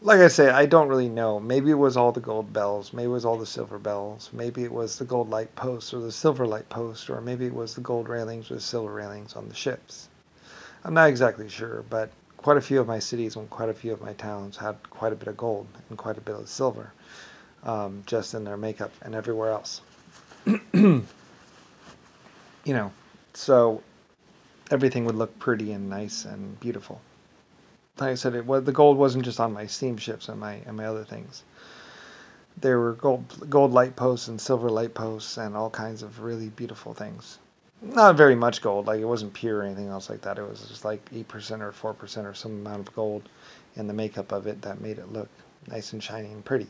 Like I say, I don't really know. Maybe it was all the gold bells. Maybe it was all the silver bells. Maybe it was the gold light posts or the silver light post, or maybe it was the gold railings or the silver railings on the ships. I'm not exactly sure, but quite a few of my cities and quite a few of my towns had quite a bit of gold and quite a bit of silver, just in their makeup and everywhere else. you know, so everything would look pretty and nice and beautiful. Like I said, the gold wasn't just on my steamships and my other things. There were gold light posts and silver light posts and all kinds of really beautiful things. Not very much gold, like it wasn't pure or anything else like that. It was just like 8% or 4% or some amount of gold in the makeup of it that made it look nice and shiny and pretty.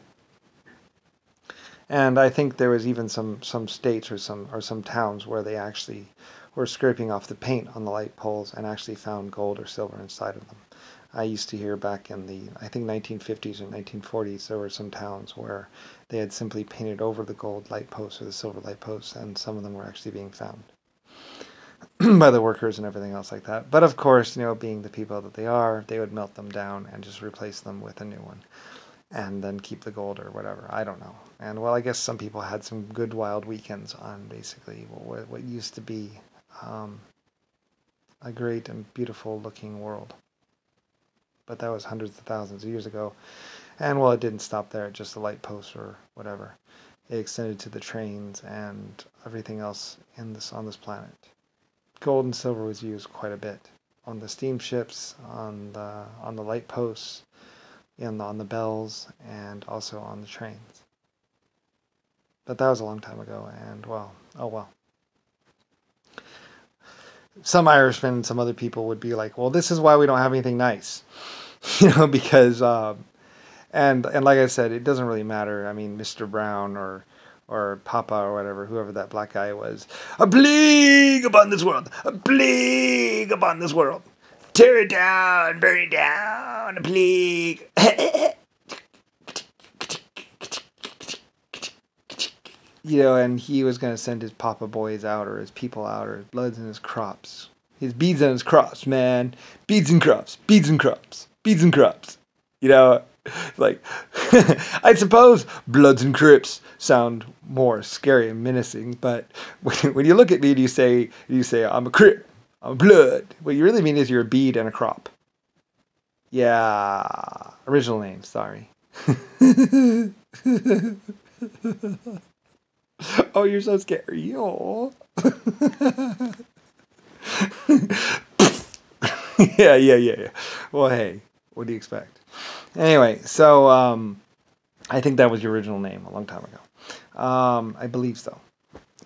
And I think there was even some states or some towns where they actually were scraping off the paint on the light poles and actually found gold or silver inside of them. I used to hear back in the, I think, 1950s or 1940s, there were some towns where they had simply painted over the gold light posts or the silver light posts, and some of them were actually being found by the workers and everything else like that. But of course, being the people that they are, they would melt them down and just replace them with a new one, and then keep the gold or whatever. I don't know. And well, I guess some people had some good wild weekends on basically what used to be um, a great and beautiful looking world. But that was hundreds of thousands of years ago. And well, it didn't stop there at just the light posts or whatever. It extended to the trains and everything else on this planet. Gold and silver was used quite a bit on the steamships, on the light posts, on the bells, and also on the trains. But that was a long time ago, and well, oh well. Some Irishmen and some other people would be like, well, this is why we don't have anything nice. Because and like I said, it doesn't really matter. I mean, Mr. Brown or Papa or whatever, whoever that black guy was. A plague upon this world! A plague upon this world! Tear it down, burn it down, a plague! And he was going to send his Papa boys out or his people out or his bloods and his crops. His beads and his crops, man. Beads and crops, beads and crops, beads and crops. Like, I suppose Bloods and Crips sound more scary and menacing, but when you look at me and you say, I'm a Crip, I'm a Blood, what you really mean is you're a bead and a crop. Yeah, original name, sorry. Oh, you're so scary. Oh. Yeah. Well, hey, what do you expect? Anyway, so I think that was your original name a long time ago. I believe so.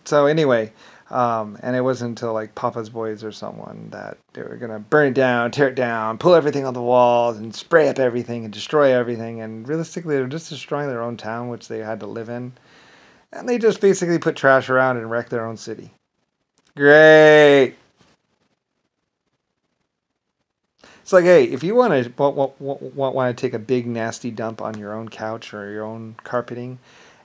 So anyway, and it wasn't until like Papa's Boys or someone that they were gonna burn it down, tear it down, pull everything on the walls, and spray up everything and destroy everything. And realistically, they were just destroying their own town, which they had to live in, and they just basically put trash around and wrecked their own city. Great. It's like, hey, if you want to take a big nasty dump on your own couch or your own carpeting,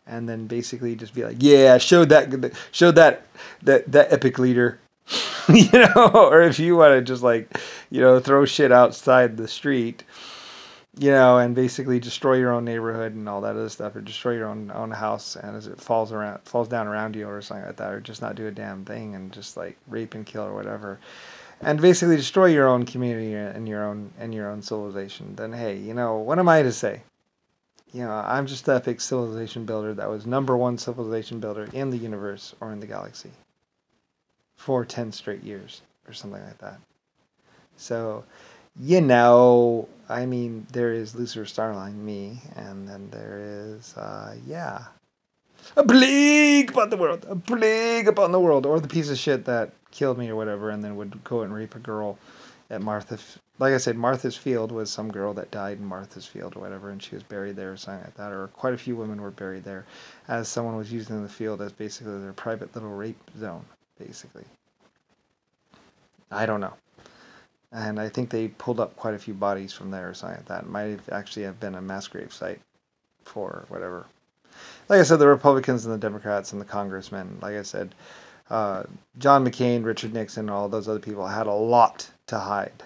and then basically just be like, yeah, show that epic leader, or if you want to just like, throw shit outside the street, and basically destroy your own neighborhood and all that other stuff, or destroy your own house, and as it falls down around you or something like that, or just not do a damn thing and just like rape and kill or whatever. And basically destroy your own community and your own civilization, then hey, what am I to say? I'm just the epic civilization builder that was #1 civilization builder in the universe or in the galaxy for 10 straight years or something like that. So, I mean, there is Lucifer Starline, me, and then there is, a plague upon the world, a plague upon the world, or the piece of shit that killed me or whatever, and then would go and rape a girl at Martha. Like I said, Martha's Field was some girl that died in Martha's Field or whatever, and she was buried there or something like that, or quite a few women were buried there, as someone was using the field as basically their private little rape zone, basically. I don't know. And I think they pulled up quite a few bodies from there or something like that. It might have actually have been a mass grave site for whatever. Like I said, the Republicans and the Democrats and the congressmen, like I said, John McCain, Richard Nixon, all those other people had a lot to hide.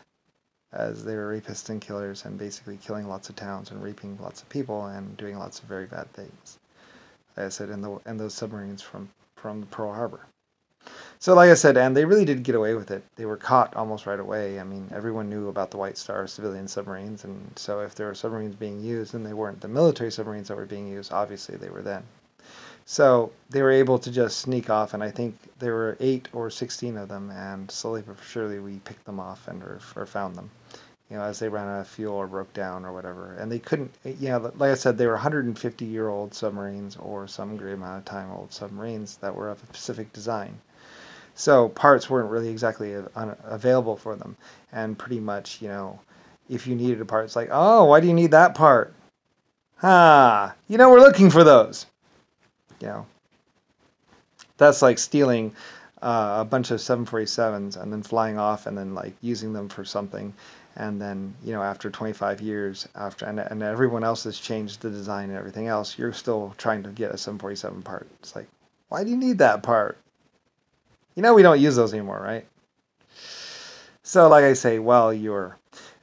as they were rapists and killers and basically killing lots of towns and raping lots of people and doing lots of very bad things. Like I said, in those submarines from Pearl Harbor. So like I said, and they really did get away with it. They were caught almost right away. I mean, everyone knew about the White Star civilian submarines, and so if there were submarines being used and they weren't the military submarines that were being used, obviously they were then. So they were able to just sneak off, and I think there were 8 or 16 of them, and slowly but surely we picked them off and or found them, as they ran out of fuel or broke down or whatever. And they couldn't, like I said, they were 150-year-old submarines or some great amount of time old submarines that were of a specific design. So parts weren't really exactly available for them. And pretty much, if you needed a part, it's like, oh, why do you need that part? We're looking for those. That's like stealing a bunch of 747s and then flying off and then like using them for something. And then, after 25 years, and everyone else has changed the design and everything else, you're still trying to get a 747 part. It's like, why do you need that part? We don't use those anymore, right? So like I say, while you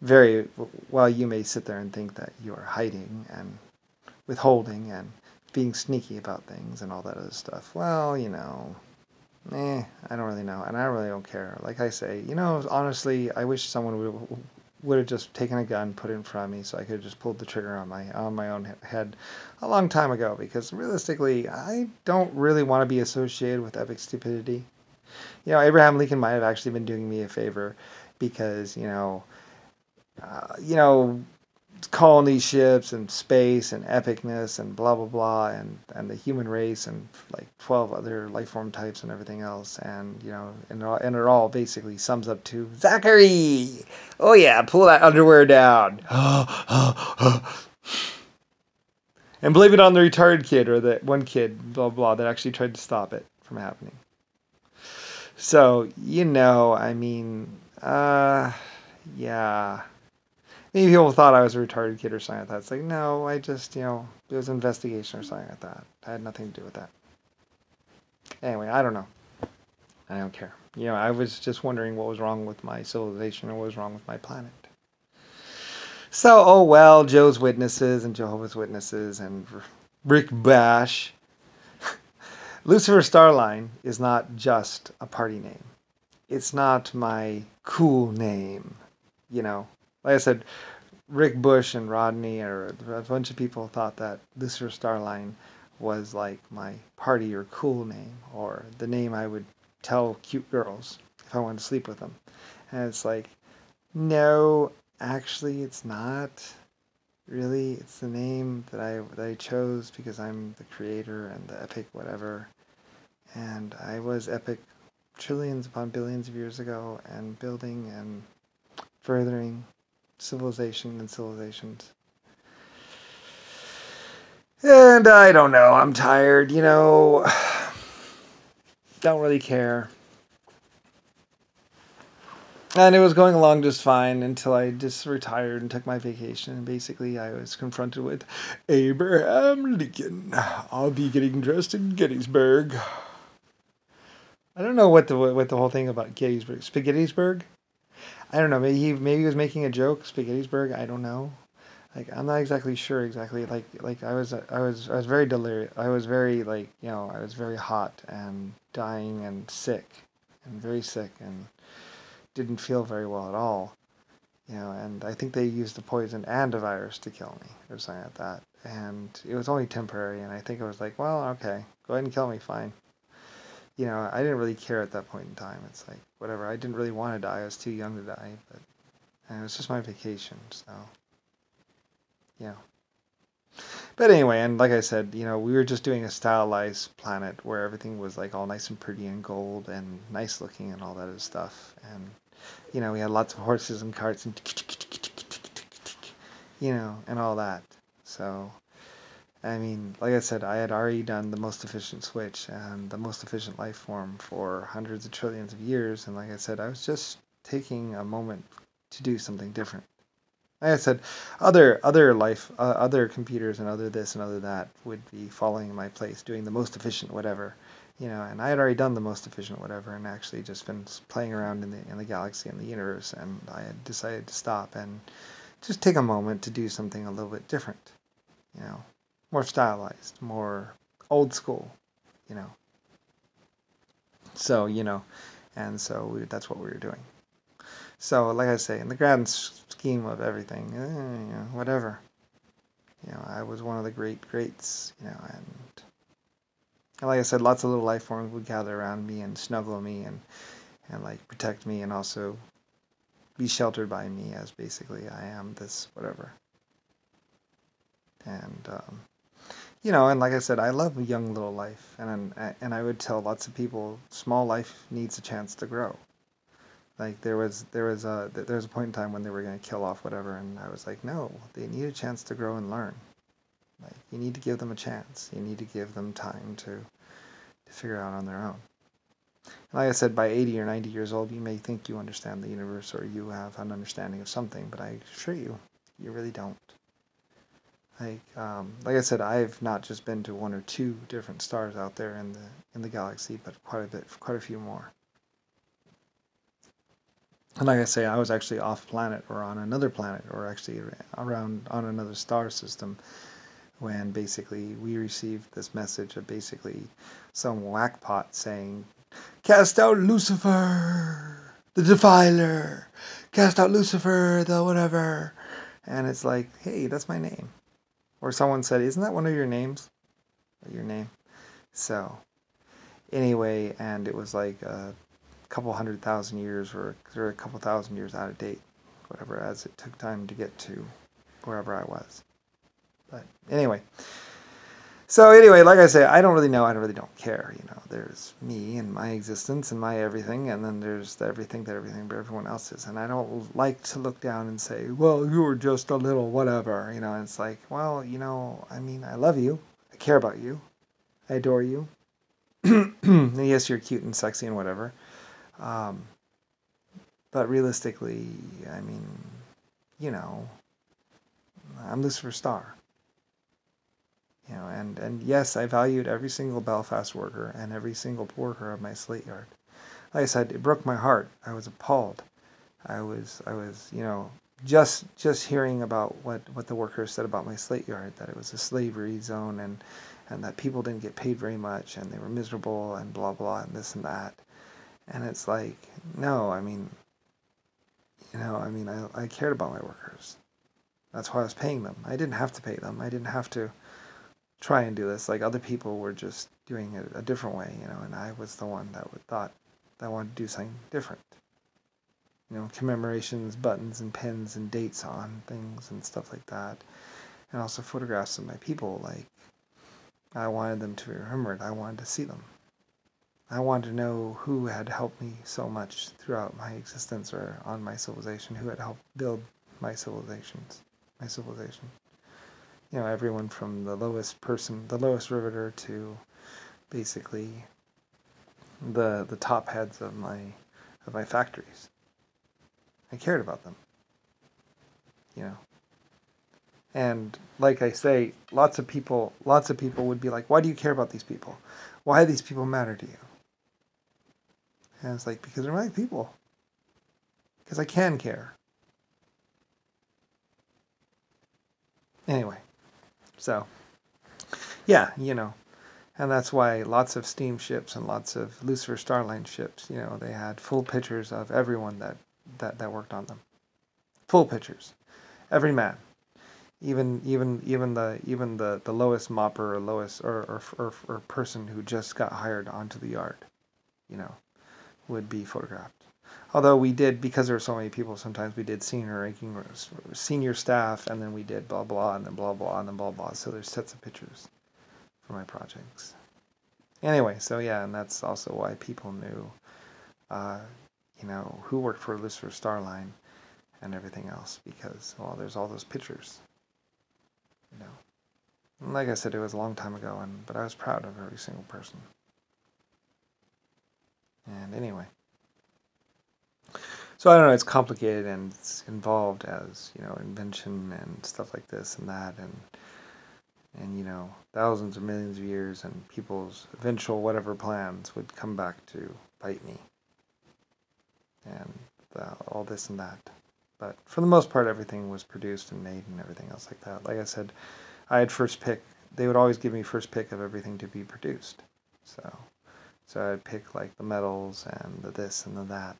may sit there and think that you are hiding and withholding and being sneaky about things and all that other stuff, well, I don't really know, and I really don't care. Like I say, honestly, I wish someone would have just taken a gun, put it in front of me, so I could have just pulled the trigger on my own head a long time ago, because realistically, I don't really want to be associated with epic stupidity. Abraham Lincoln might have actually been doing me a favor, because colony ships and space and epicness and blah blah blah and the human race and like 12 other life form types and everything else, and and it all basically sums up to Zachary. Oh yeah, pull that underwear down. And blame it on the retarded kid or the one kid, blah blah, that actually tried to stop it from happening. So, I mean, yeah. Maybe people thought I was a retarded kid or something like that. It's like, no, I just, it was an investigation or something like that. I had nothing to do with that. Anyway, I don't know. I don't care. I was just wondering what was wrong with my civilization or what was wrong with my planet. So, oh well, Jehovah's Witnesses and Jehovah's Witnesses and Rick Bash. Lucifer Starline is not just a party name. It's not my cool name. Like I said, Rick Bush and Rodney, or a bunch of people thought that Lucifer Starline was like my party or cool name, or the name I would tell cute girls if I wanted to sleep with them. And it's like, no, actually it's not. Really, it's the name that I chose because I'm the creator and the epic whatever. And I was epic trillions upon billions of years ago, and building and furthering civilization and civilizations. And I don't know, I'm tired, don't really care. And it was going along just fine until I just retired and took my vacation. And basically I was confronted with Abraham Lincoln. I'll be getting dressed in Gettysburg. I don't know what the whole thing about Spaghettisburg. I don't know. Maybe he was making a joke. Spaghettisburg. I don't know. Like, I'm not exactly sure exactly. Like I was very delirious. I was very I was very hot and dying and sick and very sick and didn't feel very well at all. And I think they used a poison and a virus to kill me or something like that. And it was only temporary. And I think it was like, well, okay, go ahead and kill me, fine. I didn't really care at that point in time. It's like, whatever. I didn't really want to die. I was too young to die. And it was just my vacation, so, yeah. But anyway, and like I said, we were just doing a stylized planet where everything was like all nice and pretty and gold and nice looking and all that other stuff. And, we had lots of horses and carts and, and all that. So, I mean, like I said, I had already done the most efficient switch and the most efficient life form for hundreds of trillions of years. And like I said, I was just taking a moment to do something different. Like I said, other computers and other this and other that would be following in my place, doing the most efficient whatever. And I had already done the most efficient whatever, and actually just been playing around in the galaxy and the universe, and I had decided to stop and just take a moment to do something a little bit different, more stylized, more old school, you know. So, and so that's what we were doing. So, like I say, in the grand scheme of everything, whatever. I was one of the greats, and like I said, lots of little life forms would gather around me and snuggle me and like protect me and also be sheltered by me as basically I am this whatever. And and like I said, I love a young little life, and I would tell lots of people, small life needs a chance to grow. Like there was a point in time when they were going to kill off whatever, and I was like, no, they need a chance to grow and learn. Like you need to give them a chance. You need to give them time to figure out on their own. And like I said, by 80 or 90 years old, you may think you understand the universe or you have an understanding of something, but I assure you, you really don't. Like I said, I've not just been to one or two different stars out there in the galaxy, but quite a few more. And like I say, I was actually off planet or on another planet or actually around on another star system when basically we received this message of basically some whackpot saying, "Cast out Lucifer, the Defiler. Cast out Lucifer, the whatever." And it's like, hey, that's my name. Or someone said, "Isn't that one of your names?" Or your name. So, anyway, and it was like a couple 100,000 years or a couple thousand years out of date, whatever, as it took time to get to wherever I was. But anyway. So anyway, like I say, I don't really know. I really don't care. There's me and my existence and my everything, and then there's the everything that everyone else is. And I don't like to look down and say, well, you were just a little whatever. And it's like, well, I mean, I love you. I care about you. I adore you. And yes, you're cute and sexy and whatever. But realistically, I mean, I'm Lucifer Star. And yes, I valued every single Belfast worker and every single worker of my slate yard. Like I said, it broke my heart. I was appalled. I was, just hearing about what the workers said about my slate yard, that it was a slavery zone and that people didn't get paid very much and they were miserable and blah, blah, and this and that. And it's like, no, I mean, I cared about my workers. That's why I was paying them. I didn't have to pay them. I didn't have to try and do this. Like other people were just doing it a different way, and I was the one that thought that I wanted to do something different. Commemorations, buttons and pins and dates on things and stuff like that. And also photographs of my people. Like I wanted them to be remembered. I wanted to see them. I wanted to know who had helped me so much throughout my existence or on my civilization, who had helped build my civilization. Everyone from the lowest riveter to basically the top heads of my factories. I cared about them. And like I say, lots of people would be like, why do you care about these people? Why do these people matter to you? And it's like, because they're my people. Because I can care. Anyway. So, yeah, and that's why lots of steamships and lots of Lucifer Starline ships, they had full pictures of everyone that worked on them. Full pictures. Every man. Even the lowest mopper or lowest or person who just got hired onto the yard, would be photographed. Although we did, because there were so many people, sometimes we did senior staff, and then we did blah, blah, and then blah, blah, and then blah, blah. So there's sets of pictures for my projects. Anyway, so yeah, and that's also why people knew, who worked for Lucifer Starline and everything else, because, well, there's all those pictures, And like I said, it was a long time ago, but I was proud of every single person. And anyway. So I don't know, it's complicated and it's involved as, invention and stuff like this and that. And, thousands of millions of years and people's eventual whatever plans would come back to bite me. And all this and that. But for the most part, everything was produced and made and everything else like that. Like I said, I had first pick. They would always give me first pick of everything to be produced. So I'd pick like the metals and the this and the that.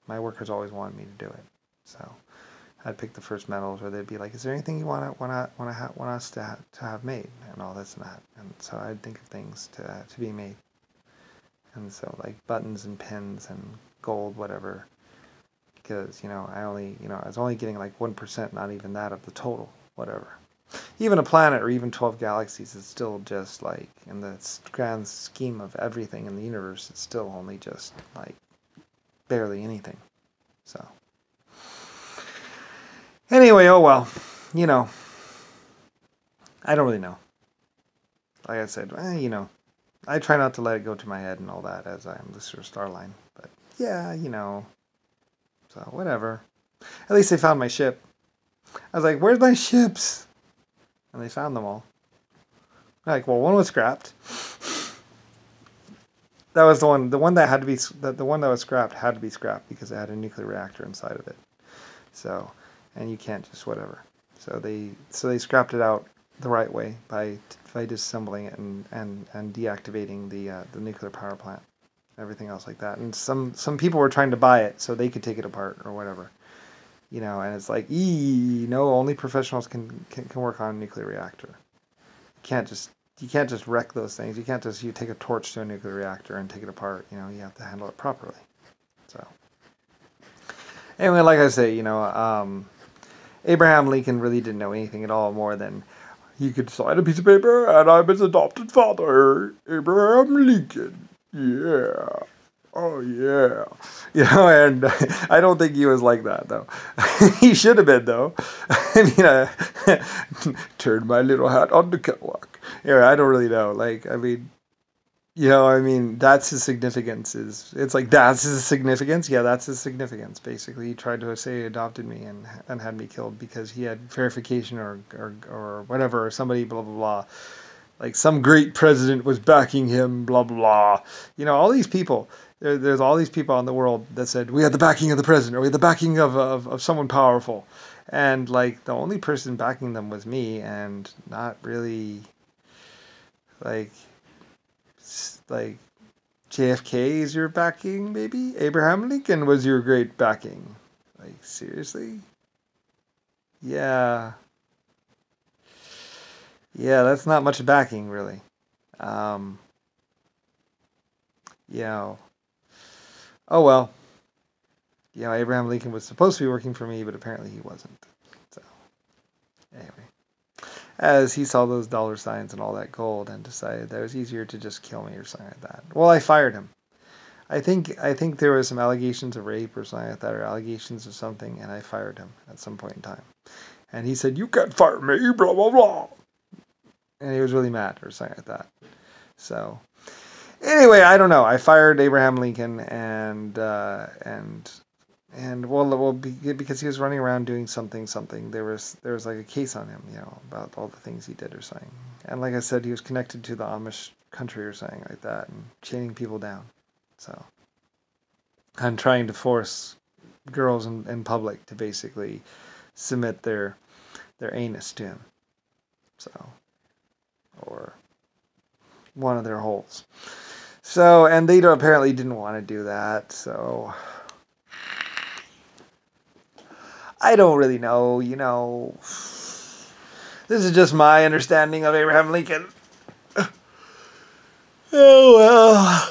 My workers always wanted me to do it. So I'd pick the first metals, or they'd be like, "Is there anything you want us to have made?" and all this and that. And so I'd think of things to be made. And so like buttons and pins and gold, whatever. Because I was only getting like 1%, not even that of the total, whatever. Even a planet or even 12 galaxies is still just like, in the grand scheme of everything in the universe, it's still only just like barely anything. So anyway, oh well, I don't really know. Like I said, I try not to let it go to my head and all that, as I am Mr. Starline. But yeah, so whatever. At least they found my ship. I was like, "Where's my ships?" And they found them all. Like, well, one was scrapped. That was the one. The one that had to be. The one that was scrapped had to be scrapped because it had a nuclear reactor inside of it. So, and you can't just whatever. So they scrapped it out the right way by disassembling it and deactivating the nuclear power plant, everything else like that. And some people were trying to buy it so they could take it apart or whatever. And it's like, no, only professionals can work on a nuclear reactor. You can't just wreck those things. You can't just take a torch to a nuclear reactor and take it apart. You have to handle it properly. So anyway, like I say, Abraham Lincoln really didn't know anything at all more than he could sign a piece of paper and I'm his adopted father, Abraham Lincoln. Yeah. Oh, yeah. And I don't think he was like that, though. He should have been, though. I mean, turn my little hat on the catwalk. I don't really know. That's his significance. It's like, that's his significance? Yeah, that's his significance, basically. He tried to say he adopted me and had me killed because he had verification or whatever, or somebody, blah, blah, blah. Like some great president was backing him, blah, blah, blah. All these people... There's all these people in the world that said, we had the backing of the president, or we had the backing of someone powerful. And, like, the only person backing them was me, and not really, like JFK is your backing, maybe? Abraham Lincoln was your great backing. Like, seriously? Yeah. Yeah, that's not much backing, really. Oh well. Abraham Lincoln was supposed to be working for me, but apparently he wasn't. So, anyway. As he saw those dollar signs and all that gold and decided that it was easier to just kill me or something like that. Well, I fired him. I think there was some allegations of rape or something like that, or allegations of something, and I fired him at some point in time. And he said, "You can't fire me, blah, blah, blah." And he was really mad or something like that. So... Anyway, I don't know. I fired Abraham Lincoln and because he was running around doing something. There was like a case on him, about all the things he did or something. And like I said, he was connected to the Amish country or something like that, and chaining people down. So, and trying to force girls in public to basically submit their anus to him. So, or one of their holes. So, and they apparently didn't want to do that, so I don't really know, This is just my understanding of Abraham Lincoln. Oh, well.